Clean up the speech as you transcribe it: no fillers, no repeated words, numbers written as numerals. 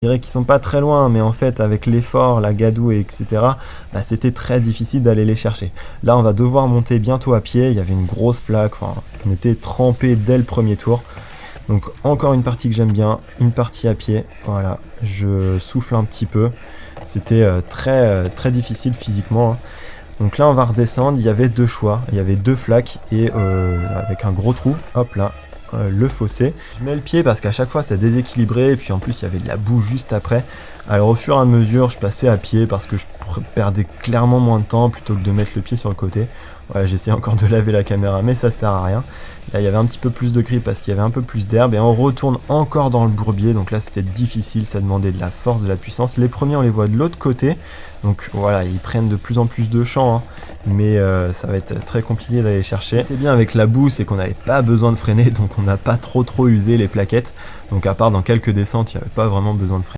Je dirais qu'ils sont pas très loin, mais en fait, avec l'effort, la gadoue, et etc., bah, c'était très difficile d'aller les chercher. Là, on va devoir monter bientôt à pied. Il y avait une grosse flaque. Enfin, on était trempé dès le premier tour. Donc, encore une partie que j'aime bien. Une partie à pied. Voilà. Je souffle un petit peu. C'était très difficile physiquement, hein. Donc là, on va redescendre. Il y avait deux choix. Il y avait deux flaques et avec un gros trou. Hop là. Le fossé. Je mets le pied parce qu'à chaque fois c'est déséquilibré et puis en plus il y avait de la boue juste après. Alors au fur et à mesure je passais à pied parce que je perdais clairement moins de temps plutôt que de mettre le pied sur le côté. Voilà, j'essayais encore de laver la caméra mais ça sert à rien. Là il y avait un petit peu plus de grip parce qu'il y avait un peu plus d'herbe et on retourne encore dans le bourbier. Donc là c'était difficile, ça demandait de la force, de la puissance. Les premiers on les voit de l'autre côté. Donc voilà, ils prennent de plus en plus de champ, hein. Mais ça va être très compliqué d'aller chercher. Ce qui était bien avec la boue, c'est qu'on n'avait pas besoin de freiner, donc on n'a pas trop usé les plaquettes. Donc à part dans quelques descentes, il n'y avait pas vraiment besoin de freiner.